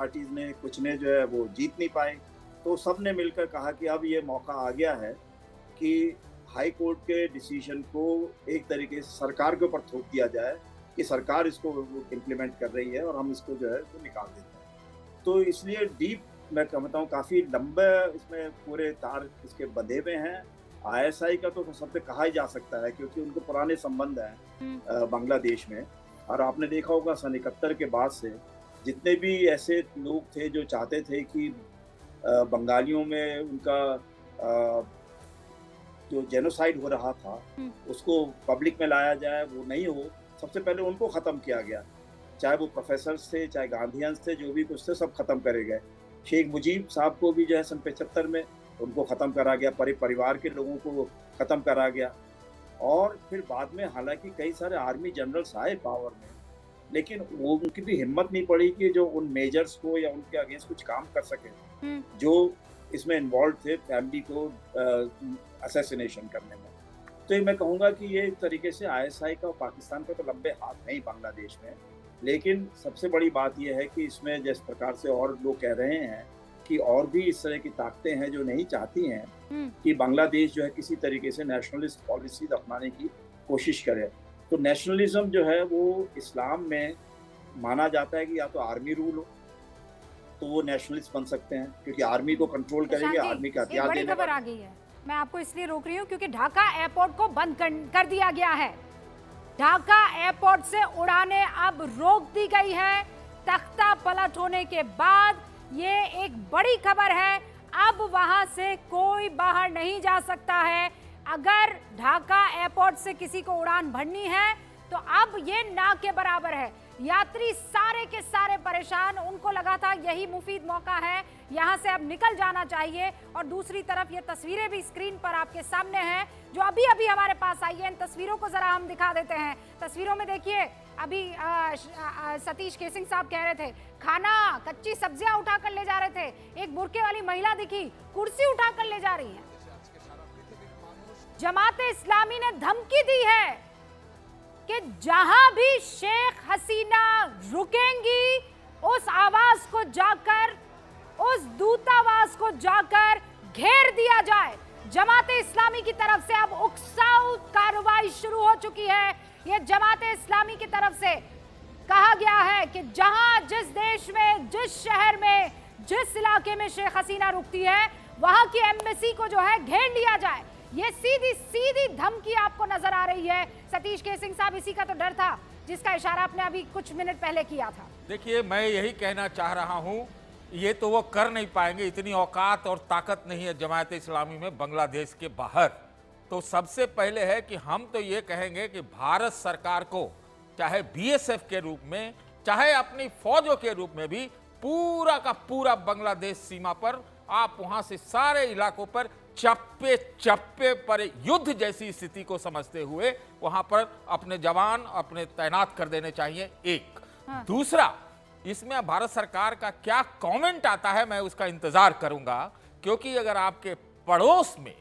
Parties ने, कुछ ने जो है वो जीत नहीं पाए। तो सब ने मिलकर कहा कि अब ये मौका आ गया है कि हाई कोर्ट के डिसीजन को एक तरीके से सरकार के ऊपर थोप दिया जाए कि सरकार इसको इम्प्लीमेंट कर रही है और हम इसको जो है वो निकाल देते हैं। तो इसलिए डीप, मैं कहता हूँ काफ़ी लंबे इसमें पूरे तार इसके बंधे हुए हैं। आईएसआई का तो सबसे कहा ही जा सकता है क्योंकि उनके पुराने संबंध हैं बांग्लादेश में। और आपने देखा होगा सन 71 के बाद से जितने भी ऐसे लोग थे जो चाहते थे कि बंगालियों में उनका जो जेनोसाइड हो रहा था उसको पब्लिक में लाया जाए, वो नहीं हो, सबसे पहले उनको ख़त्म किया गया। चाहे वो प्रोफेसर्स थे, चाहे गांधीयंस थे, जो भी कुछ थे सब ख़त्म करे गए। शेख मुजीब साहब को भी जो है सन 75 में उनको ख़त्म करा गया, परिवार के लोगों को ख़त्म करा गया। और फिर बाद में हालांकि कई सारे आर्मी जनरल्स आए पावर में, लेकिन वो उनकी भी हिम्मत नहीं पड़ी कि जो उन मेजर्स को या उनके अगेंस्ट कुछ काम कर सके जो इसमें इन्वॉल्व थे फैमिली को असैसिनेशन करने में। तो ये मैं कहूँगा कि ये एक तरीके से आईएसआई का और पाकिस्तान का तो लंबे हाथ नहीं बांग्लादेश में। लेकिन सबसे बड़ी बात यह है कि इसमें जिस प्रकार से और लोग कह रहे हैं कि और भी इस तरह की ताकतें हैं जो नहीं चाहती हैं कि बांग्लादेश जो है किसी तरीके से नेशनलिस्ट पॉलिसी अपनाने की कोशिश करे। तो नेशनलिज्म जो है वो इस्लाम में माना जाता है कि या तो आर्मी रूल हो तो वो नेशनलिस्ट बन सकते हैं क्योंकि आर्मी को कंट्रोल करेंगे, आर्मी का हथियार देने खबर आ गई है। मैं आपको इसलिए रोक रही हूँ क्योंकि ढाका एयरपोर्ट को बंद कर दिया गया है। ढाका एयरपोर्ट से उड़ानें अब रोक दी गई है। तख्ता पलट होने के बाद ये एक बड़ी खबर है, अब वहां से कोई बाहर नहीं जा सकता है। अगर ढाका एयरपोर्ट से किसी को उड़ान भरनी है तो अब ये ना के बराबर है। यात्री सारे के सारे परेशान, उनको लगा था यही मुफीद मौका है, यहाँ से अब निकल जाना चाहिए। और दूसरी तरफ ये तस्वीरें भी स्क्रीन पर आपके सामने हैं जो अभी अभी हमारे पास आई है। इन तस्वीरों को जरा हम दिखा देते हैं। तस्वीरों में देखिए, अभी सतीश केसिंग साहब कह रहे थे खाना, कच्ची सब्जियां उठाकर ले जा रहे थे। एक बुर्के वाली महिला दिखी, कुर्सी उठाकर ले जा रही है। जमाते इस्लामी ने धमकी दी है कि जहां भी शेख हसीना रुकेंगी उस आवाज को जाकर, उस दूतावास को जाकर घेर दिया जाए। जमाते इस्लामी की तरफ से अब उकसाऊ कार्रवाई शुरू हो चुकी है। यह जमाते इस्लामी की तरफ से कहा गया है कि जहां, जिस देश में, जिस शहर में, जिस इलाके में शेख हसीना रुकती है वहां की एम्बेसी को जो है घेर लिया जाए। ये सीधी सीधी धमकी आपको नजर आ रही है। सतीश केसिंग साहब, इसी का तो डर था जिसका इशारा आपने अभी कुछ मिनट पहले किया था। देखिए, मैं यही कहना चाह रहा हूं, ये तो वो कर नहीं पाएंगे, इतनी औकात और ताकत नहीं है जमात इस्लामी में बांग्लादेश के बाहर। तो सबसे पहले है कि हम तो ये कहेंगे कि भारत सरकार को चाहे बीएसएफ के रूप में, चाहे अपनी फौजों के रूप में भी पूरा का पूरा बांग्लादेश सीमा पर आप वहां से सारे इलाकों पर चप्पे चप्पे पर युद्ध जैसी स्थिति को समझते हुए वहां पर अपने जवान अपने तैनात कर देने चाहिए। एक दूसरा, इसमें भारत सरकार का क्या कमेंट आता है मैं उसका इंतजार करूंगा, क्योंकि अगर आपके पड़ोस में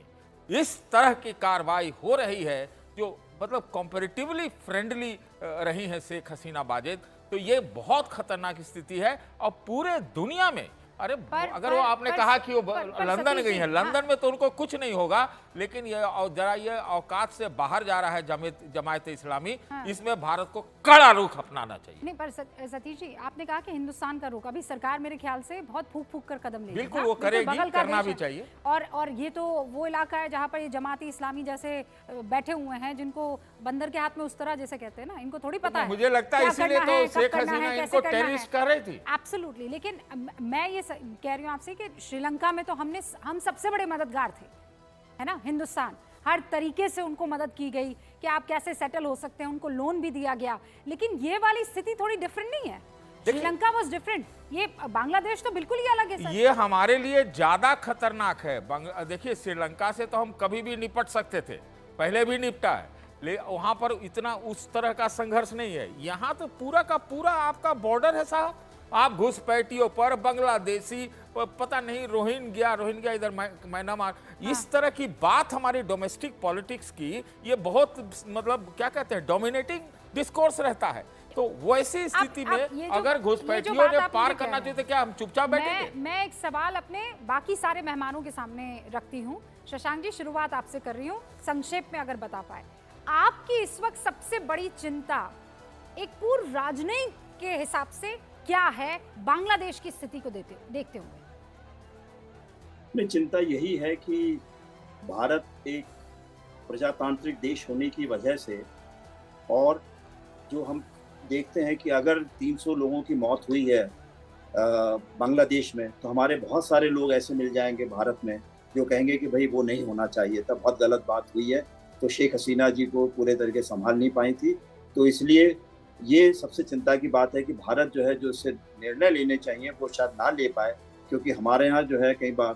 इस तरह की कार्रवाई हो रही है जो मतलब कंपैरेटिवली फ्रेंडली रही है शेख हसीना वाजेद, तो ये बहुत खतरनाक स्थिति है। और पूरे दुनिया में अगर वो आपने कहा कि वो लंदन गई है, लंदन में तो उनको कुछ नहीं होगा, लेकिन ये जरा ये औकात से बाहर जा रहा है जमात इस्लामी, इसमें भारत को कड़ा रुख अपनाना चाहिए। नहीं, पर सतीश जी, आपने कहा कि हिंदुस्तान का रुख, अभी सरकार मेरे ख्याल से बहुत फूक फूक कर कदम ले रही है। बिल्कुल वो करेगी, करना भी चाहिए। और ये तो वो इलाका है जहाँ पर ये जमाती इस्लामी जैसे बैठे हुए हैं जिनको बंदर के हाथ में उस तरह जैसे कहते हैं ना, इनको थोड़ी पता है। मुझे लगता है इसीलिए तो शेख हसीना इनको टेररिस्ट कर रही थी। एब्सोल्युटली। लेकिन मैं ये कह रही हूँ आपसे कि श्रीलंका में तो हम सबसे बड़े मददगार थे, है ना। हिंदुस्तान हर तरीके से उनको मदद की गई कि आप कैसे सेटल हो सकते हैं, उनको लोन भी दिया गया। लेकिन ये वाली स्थिति थोड़ी डिफरेंट नहीं है। श्रीलंका वाज डिफरेंट, ये बांग्लादेश तो बिल्कुल ही अलग है सर। ये हमारे लिए ज्यादा खतरनाक है। देखिए, श्रीलंका से तो हम कभी भी निपट सकते थे, पहले भी निपटा है, लेकिन वहां पर इतना उस तरह का संघर्ष नहीं है। यहाँ तो पूरा का पूरा आपका बॉर्डर है साहब। आप घुसपैठियों पर बांग्लादेशी, पता नहीं रोहिंग्या इधर म्यांमार, इस तरह की बात हमारी डोमेस्टिक पॉलिटिक्स की, ये बहुत मतलब क्या कहते हैं, डोमिनेटिंग डिस्कोर्स रहता है। तो वैसी स्थिति अब में ये अगर जो घुसपैठियों बात ने आप पार मुझे कह करना रहे चाहिए तो क्या हम चुपचाप बैठेंगे? मैं एक सवाल अपने बाकी सारे मेहमानों के सामने रखती हूँ। शशांक जी, शुरुआत आपसे कर रही हूँ, संक्षेप में अगर बता पाए, आपकी इस वक्त सबसे बड़ी चिंता एक पूर्व राजनयिक के हिसाब से क्या है बांग्लादेश की स्थिति को देखते हुए? में चिंता यही है कि भारत एक प्रजातांत्रिक देश होने की वजह से, और जो हम देखते हैं कि अगर 300 लोगों की मौत हुई है बांग्लादेश में, तो हमारे बहुत सारे लोग ऐसे मिल जाएंगे भारत में जो कहेंगे कि भाई वो नहीं होना चाहिए था, बहुत गलत बात हुई है। तो शेख हसीना जी को पूरे तरीके संभाल नहीं पाई थी। तो इसलिए ये सबसे चिंता की बात है कि भारत जो है, जो इससे निर्णय लेने चाहिए वो शायद ना ले पाए, क्योंकि हमारे यहाँ जो है कई बार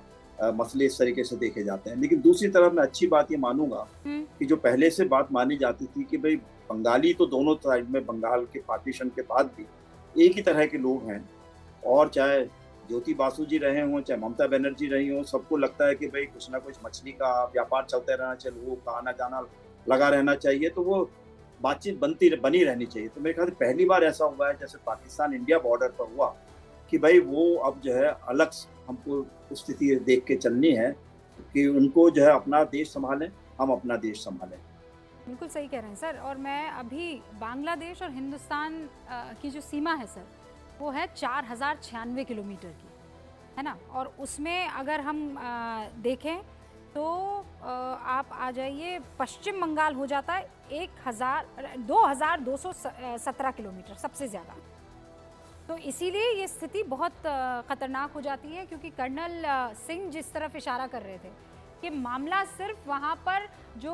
मसले इस तरीके से देखे जाते हैं। लेकिन दूसरी तरफ मैं अच्छी बात ये मानूंगा कि जो पहले से बात मानी जाती थी कि भाई बंगाली तो दोनों साइड में, बंगाल के पार्टीशन के बाद भी एक ही तरह के लोग हैं, और चाहे ज्योति बासु जी रहे हों, चाहे ममता बनर्जी रही हों, सबको लगता है कि भाई कुछ ना कुछ मछली का व्यापार चलते रहना चाहिए, लोगों का आना जाना लगा रहना चाहिए, तो वो बातचीत बनी रहनी चाहिए। तो मेरे ख्याल से पहली बार ऐसा हुआ है, जैसे पाकिस्तान इंडिया बॉर्डर पर हुआ, कि भाई वो अब जो है अलग हमको स्थिति देख के चलनी है कि उनको जो है अपना देश संभालें, हम अपना देश संभालें। बिल्कुल सही कह रहे हैं सर। और मैं अभी बांग्लादेश और हिंदुस्तान की जो सीमा है सर, वो है 4096 किलोमीटर की, है ना। और उसमें अगर हम देखें तो आप आ जाइए, पश्चिम बंगाल हो जाता है 2217 किलोमीटर, सबसे ज़्यादा। तो इसीलिए ये स्थिति बहुत ख़तरनाक हो जाती है, क्योंकि कर्नल सिंह जिस तरफ इशारा कर रहे थे कि मामला सिर्फ वहाँ पर जो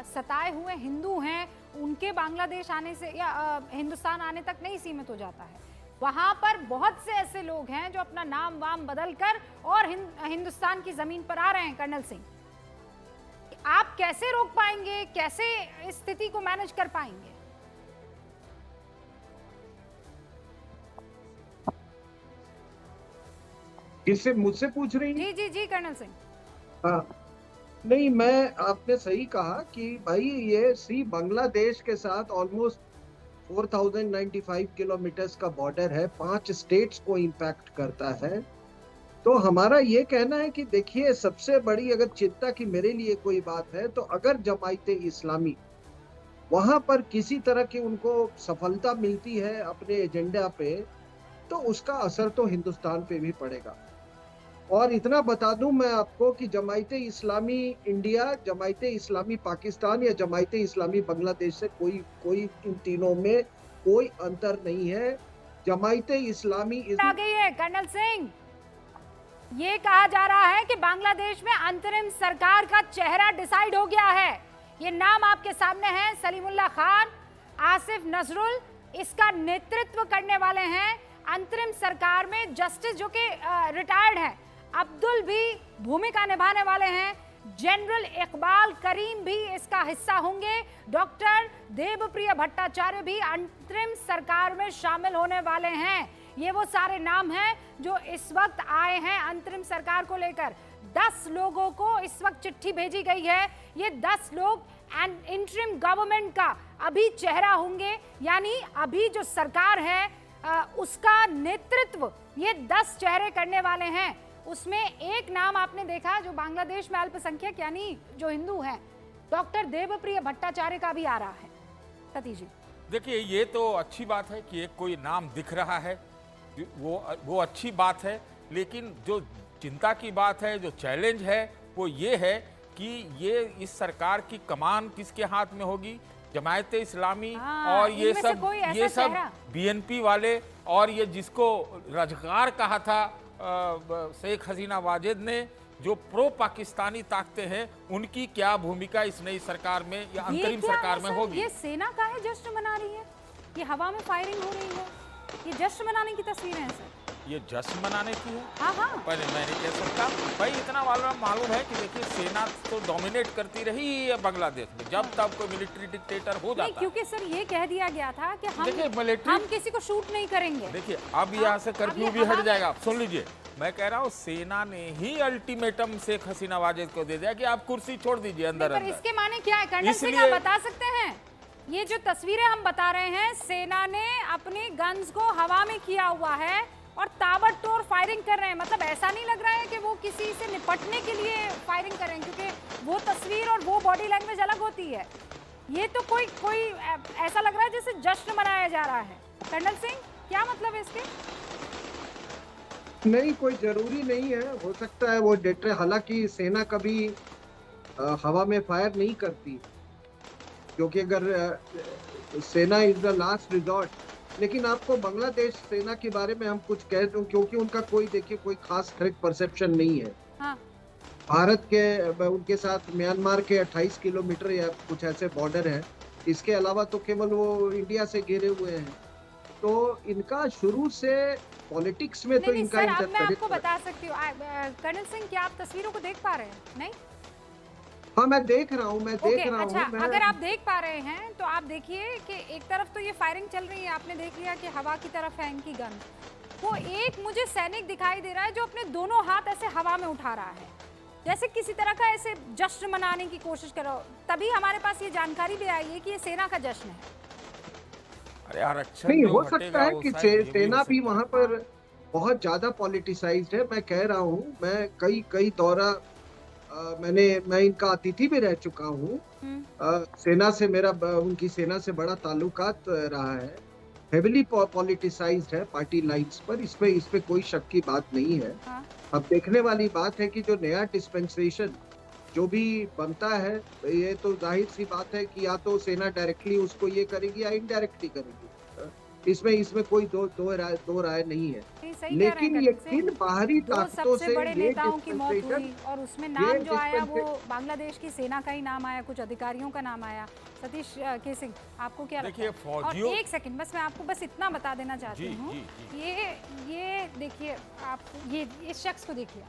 सताए हुए हिंदू हैं उनके बांग्लादेश आने से या हिंदुस्तान आने तक नहीं सीमित हो जाता है। वहाँ पर बहुत से ऐसे लोग हैं जो अपना नाम वाम बदल कर और हिंदुस्तान की ज़मीन पर आ रहे हैं। कर्नल सिंह, आप कैसे रोक पाएंगे, कैसे इस स्थिति को मैनेज कर पाएंगे? किससे, मुझसे पूछ रही हैं? जी जी जी कर्नल सिंह। हाँ, नहीं, आपने सही कहा कि भाई ये बांग्लादेश के साथ ऑलमोस्ट 4095 किलोमीटर्स का बॉर्डर है, 5 स्टेट्स को इम्पैक्ट करता है। तो हमारा ये कहना है कि देखिए, सबसे बड़ी अगर चिंता की मेरे लिए कोई बात है, तो अगर जमायते इस्लामी वहां पर किसी तरह की उनको सफलता मिलती है अपने एजेंडा पे, तो उसका असर तो हिंदुस्तान पे भी पड़ेगा। और इतना बता दूं मैं आपको कि जमायते इस्लामी इंडिया, जमायते इस्लामी पाकिस्तान या जमायते इस्लामी बांग्लादेश से कोई इन तीनों में कोई अंतर नहीं है। जमायते इस्लामी आ गई है कर्नल सिंह। ये कहा जा रहा है कि बांग्लादेश में अंतरिम सरकार का चेहरा डिसाइड हो गया है। ये नाम आपके सामने है, सलीमुल्लाह खान, आसिफ नजरुल इसका नेतृत्व करने वाले हैं। अंतरिम सरकार में जस्टिस जो कि रिटायर्ड है अब्दुल भी भूमिका निभाने वाले हैं। जनरल इकबाल करीम भी इसका हिस्सा होंगे। डॉक्टर देवप्रिय भट्टाचार्य भी अंतरिम सरकार में शामिल होने वाले हैं। ये वो सारे नाम हैं जो इस वक्त आए हैं अंतरिम सरकार को लेकर। 10 लोगों को इस वक्त चिट्ठी भेजी गई है। ये 10 लोग इंटरिम गवर्नमेंट का अभी चेहरा होंगे, यानी अभी जो सरकार है उसका नेतृत्व ये 10 चेहरे करने वाले हैं। उसमें एक नाम आपने देखा जो बांग्लादेश में अल्पसंख्यक यानी जो हिंदू हैं, डॉक्टर देवप्रिय भट्टाचार्य का भी आ रहा है। सतीश जी, देखिए, ये तो अच्छी बात है कि एक कोई नाम दिख रहा है, वो अच्छी बात है। लेकिन जो चिंता की बात है, जो चैलेंज है, वो ये है कि ये इस सरकार की कमान किसके हाथ में होगी? जमायते इस्लामी और ये सब बीएनपी वाले, और ये जिसको रज़गार कहा था शेख हसीना वाजेद ने, जो प्रो पाकिस्तानी ताकतें हैं, उनकी क्या भूमिका इस नई सरकार में या अंतरिम सरकार में होगी? ये सेना का है, जश्न मना रही है, ये हवा में फायरिंग हो रही है, ये जश्न मनाने की तस्वीरें हैं सर। ये जश्न मनाने की है? हाँ। पहले मैं नहीं कह सकता भाई, इतना मालूम है कि देखिए, सेना तो डोमिनेट करती रही है बांग्लादेश में जब तब कोई मिलिट्री डिक्टेटर हो जाता। क्योंकि सर ये कह दिया गया था कि हम किसी को शूट नहीं करेंगे। देखिए, अब यहाँ से कर्फ्यू भी हट जाएगा। सुन लीजिए, मैं कह रहा हूँ सेना ने ही अल्टीमेटम शेख हसीना वाजेद को दे दिया कि आप कुर्सी छोड़ दीजिए अंदर। इसके माने क्या है कर्नल सिंह, आप बता सकते हैं? ये जो तस्वीरें हम बता रहे हैं, सेना ने अपनी गन्स को हवा में किया हुआ है और ताबड़तोड़ फायरिंग कर रहे हैं। मतलब ऐसा नहीं लग रहा है कि वो किसी से निपटने के लिए फायरिंग कर रहे हैं, क्योंकि वो तस्वीर और वो बॉडी लैंग्वेज अलग होती है। ये तो कोई ऐसा लग रहा है जैसे जश्न मनाया जा रहा है। कर्नल सिंह, क्या मतलब है इसके? नहीं, कोई जरूरी नहीं है, हो सकता है वो डेट। हालांकि सेना कभी हवा में फायर नहीं करती, क्योंकि अगर सेना इज द लास्ट रिजॉर्ट। लेकिन आपको बांग्लादेश सेना के बारे में हम कुछ कह दूं, क्योंकि उनका कोई खास थ्रेट परसेप्शन नहीं है। हाँ। भारत के उनके साथ म्यांमार के 28 किलोमीटर या कुछ ऐसे बॉर्डर है। इसके अलावा तो केवल वो इंडिया से घिरे हुए हैं। तो इनका शुरू से पॉलिटिक्स में तो इनका इंटरेस्ट। मैं आपको बता सकती हूँ कर्नल सिंह, क्या आप तस्वीरों को देख पा रहे हैं? नहीं, हाँ मैं देख रहा हूँ, अच्छा, अगर आप देख पा रहे हैं तो आप देखिए कि एक तरफ तो ये फायरिंग चल रही है, आपने देख लिया कि हवा की तरफ है इनकी गन। वो एक मुझे सैनिक दिखाई दे रहा है जो अपने दोनों हाथ ऐसे हवा में उठा रहा है, जैसे किसी तरह का ऐसे जश्न मनाने की कोशिश करो। तभी हमारे पास ये जानकारी भी आई है कि ये सेना का जश्न है। अरे आरक्षण नहीं, हो सकता है कि सेना भी वहाँ पर बहुत ज्यादा पॉलिटिसाइज्ड है। मैं कह रहा हूँ, मैं कई दौरा मैं इनका अतिथि भी रह चुका हूँ। सेना से मेरा उनकी सेना से बड़ा ताल्लुकात रहा है। हेविली पॉलिटिसाइज्ड है पार्टी लाइंस पर, इसमें कोई शक की बात नहीं है। हाँ। अब देखने वाली बात है कि जो नया डिस्पेंसेशन जो भी बनता है, ये तो जाहिर सी बात है कि या तो सेना डायरेक्टली उसको ये करेगी या इनडायरेक्टली करेगी। इसमें कोई दो राय नहीं है। लेकिन ये किन बाहरी ताकतों से बड़े नेताओं की मौत हुई और उसमें नाम जो आया वो बांग्लादेश की सेना का ही नाम आया, कुछ अधिकारियों का नाम आया। सतीश के सिंह, आपको क्या लगता है? और एक सेकंड बस, मैं आपको बस इतना बता देना चाहती हूँ, ये देखिए आप, ये इस शख्स को देखिए,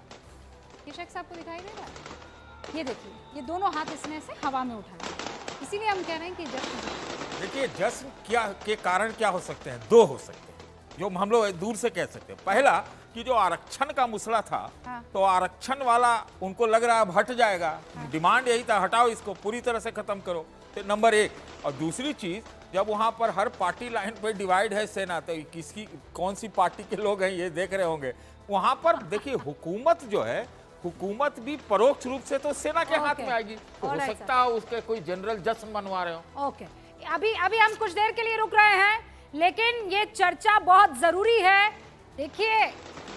ये शख्स आपको दिखाई दे रहा है? ये देखिए, ये दोनों हाथ इसने से हवा में उठाए, इसीलिए हम कह रहे हैं कि जश्न। देखिए जश्न क्या के कारण क्या हो सकते हैं? दो हो सकते हैं जो हम लोग दूर से कह सकते हैं। पहला कि जो आरक्षण का मसला था, हाँ। तो आरक्षण वाला उनको लग रहा है अब हट जाएगा। हाँ। डिमांड यही था, हटाओ इसको, पूरी तरह से खत्म करो। तो नंबर एक। और दूसरी चीज, जब वहां पर हर पार्टी लाइन पे डिवाइड है सेना, तो किसकी कौन सी पार्टी के लोग हैं ये देख रहे होंगे। वहां पर देखिए हुकूमत जो है, हुकूमत भी परोक्ष रूप से तो सेना के हाथ में आएगी। तो हो सकता है उसके कोई जनरल जश्न मनवा रहे हो। ओके, अभी हम कुछ देर के लिए रुक रहे हैं, लेकिन ये चर्चा बहुत जरूरी है। देखिए,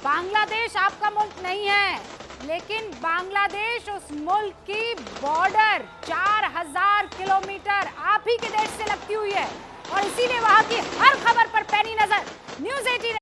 बांग्लादेश आपका मुल्क नहीं है, लेकिन बांग्लादेश उस मुल्क की बॉर्डर 4000 किलोमीटर आप ही के देश से लगती हुई है, और इसीलिए वहां की हर खबर पर पैनी नजर न्यूज़ 18